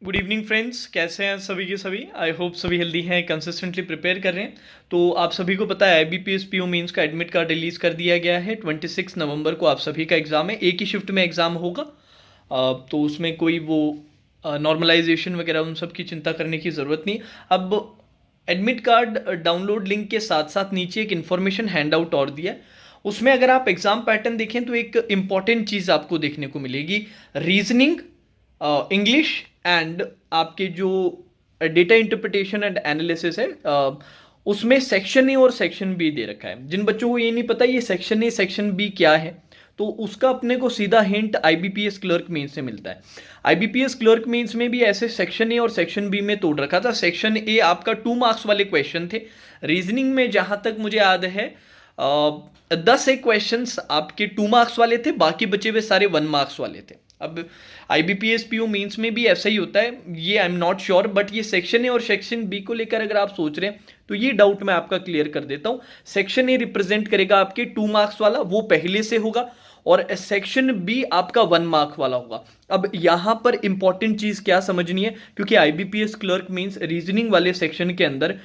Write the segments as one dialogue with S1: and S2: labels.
S1: Good evening friends, कैसे हैं सभी के सभी। आई होप सभी हेल्दी हैं, कंसिस्टेंटली प्रिपेयर कर रहे हैं। तो आप सभी को पता है IBPS PO मेंस का एडमिट कार्ड रिलीज़ कर दिया गया है। 26 नवंबर को आप सभी का एग्ज़ाम है, एक ही शिफ्ट में एग्ज़ाम होगा। तो उसमें कोई वो नॉर्मलाइजेशन वगैरह उन सब की चिंता करने की ज़रूरत नहीं। अब एडमिट कार्ड डाउनलोड लिंक के साथ साथ नीचे एक इन्फॉर्मेशन हैंड आउट और दिया है। उसमें अगर आप एग्ज़ाम पैटर्न देखें तो एक इम्पॉर्टेंट चीज़ आपको देखने को मिलेगी। रीजनिंग, इंग्लिश एंड आपके जो डेटा इंटरप्रिटेशन एंड एनालिसिस है, उसमें सेक्शन ए और सेक्शन बी दे रखा है। जिन बच्चों को ये नहीं पता ये सेक्शन ए सेक्शन बी क्या है, तो उसका अपने को सीधा हिंट IBPS क्लर्क मेंस से मिलता है। IBPS क्लर्क मेंस में भी ऐसे सेक्शन ए और सेक्शन बी में तोड़ रखा था। सेक्शन ए आपका 2 मार्क्स वाले क्वेश्चन थे। रीजनिंग में जहां तक मुझे याद है 10 एक क्वेश्चन आपके 2 मार्क्स वाले थे, बाकी बचे हुए सारे 1 मार्क्स वाले थे। अब IBPS PO मेंस में भी ऐसा ही होता है, ये I am not sure, but ये सेक्शन ए और सेक्शन बी को लेकर अगर आप सोच रहे हैं तो ये डाउट मैं आपका क्लियर कर देता हूं। सेक्शन ए रिप्रेजेंट करेगा आपके 2 मार्क्स वाला, वो पहले से होगा, और सेक्शन बी आपका 1 मार्क वाला होगा। अब यहां पर इंपॉर्टेंट चीज क्या समझनी है, क्योंकि IBPS क्लर्क मींस रीजनिंग वाले सेक्शन के अंदर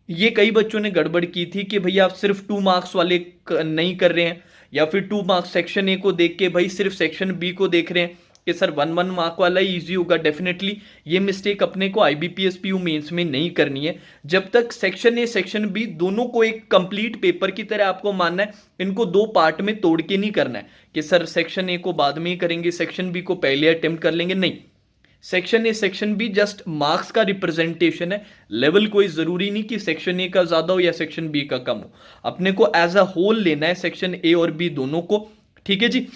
S1: ये कई बच्चों ने गड़बड़ की थी कि भैया आप सिर्फ 2 मार्क्स वाले नहीं कर रहे हैं, या फिर 2 मार्क्स सेक्शन ए को देख के भाई सिर्फ सेक्शन बी को देख रहे हैं कि सर 1 मार्क वाला ही ईजी होगा। डेफिनेटली ये मिस्टेक अपने को IBPS PO मेंस में नहीं करनी है। जब तक सेक्शन ए सेक्शन बी दोनों को एक कंप्लीट पेपर की तरह आपको मानना है, इनको 2 पार्ट में तोड़ के नहीं करना है कि सर सेक्शन ए को बाद में ही करेंगे, सेक्शन बी को पहले अटेम्प्ट कर लेंगे, नहीं। Section A section be just marks का रिप्रेजेंटेशन है। लेवल कोई जरूरी नहीं कि सेक्शन ए का ज्यादा हो या सेक्शन बी का कम हो, अपने को एज अ होल लेना है सेक्शन ए और बी दोनों को। ठीक है जी,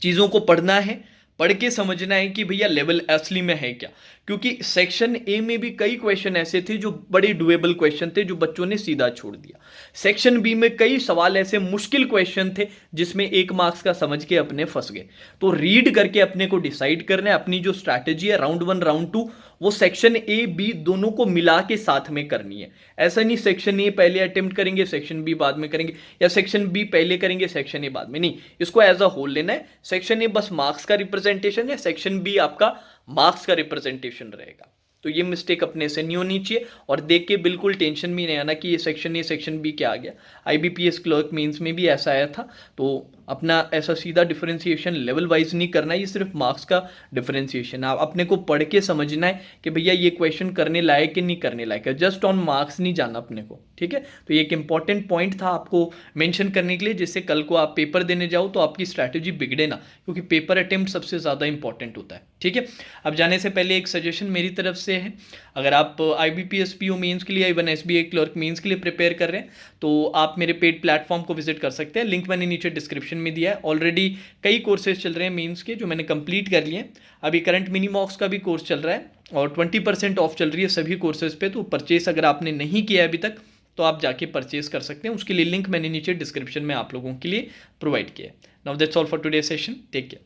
S1: चीजों को पढ़ना है, पढ़ के समझना है कि भैया लेवल असली में है क्या। क्योंकि सेक्शन ए में भी कई क्वेश्चन ऐसे थे जो बड़े डुएबल क्वेश्चन थे, जो बच्चों ने सीधा छोड़ दिया। सेक्शन बी में कई सवाल ऐसे मुश्किल क्वेश्चन थे जिसमें 1 मार्क्स का समझ के अपने फंस गए। तो रीड करके अपने को डिसाइड करना है, अपनी जो स्ट्रैटेजी है राउंड 1 राउंड 2 वो सेक्शन ए बी दोनों को मिला के साथ में करनी है। ऐसा नहीं सेक्शन ए पहले अटेम्प्ट करेंगे सेक्शन बी बाद में करेंगे, या सेक्शन बी पहले करेंगे सेक्शन ए बाद में, नहीं। इसको एज अ होल लेना है। सेक्शन ए बस मार्क्स का रिप्रेजेंटेशन है, सेक्शन बी आपका मार्क्स का रिप्रेजेंटेशन रहेगा। तो ये मिस्टेक अपने से नहीं होनी चाहिए, और देख के बिल्कुल टेंशन भी नहीं आना कि ये सेक्शन ए सेक्शन बी क्या आ गया। IBPS क्लर्क मेंस में भी ऐसा आया था। तो अपना ऐसा सीधा डिफरेंशिएशन लेवल वाइज नहीं करना, ये सिर्फ मार्क्स का डिफरेंशिएशन है। आप अपने को पढ़ के समझना है कि भैया ये क्वेश्चन करने लायक कि नहीं करने लायक है, जस्ट ऑन मार्क्स नहीं जाना अपने को। ठीक है, तो ये एक इंपॉर्टेंट पॉइंट था आपको मेंशन करने के लिए, जिससे कल को आप पेपर देने जाओ तो आपकी स्ट्रैटेजी बिगड़े ना, क्योंकि पेपर अटेम्प्ट सबसे ज़्यादा इंपॉर्टेंट होता है। ठीक है, अब जाने से पहले एक सजेशन मेरी तरफ से है। अगर आप IBPS PO मेंस के लिए, इवन SBA क्लर्क मेंस के लिए प्रिपेयर कर रहे हैं, तो आप मेरे पेड प्लेटफॉर्म को विजिट कर सकते हैं। लिंक मैंने नीचे डिस्क्रिप्शन में दिया है। ऑलरेडी कई कोर्सेज चल रहे हैं मेंस के जो मैंने कंप्लीट कर लिए हैं। अभी करंट मिनी मॉक्स का भी कोर्स चल रहा है, और 20% ऑफ चल रही है सभी कोर्सेज पे। तो परचेस अगर आपने नहीं किया है अभी तक तो आप जाके परचेस कर सकते हैं। उसके लिए लिंक मैंने नीचे डिस्क्रिप्शन में आप लोगों के लिए प्रोवाइड किया है। Now that's all for today session. Take care.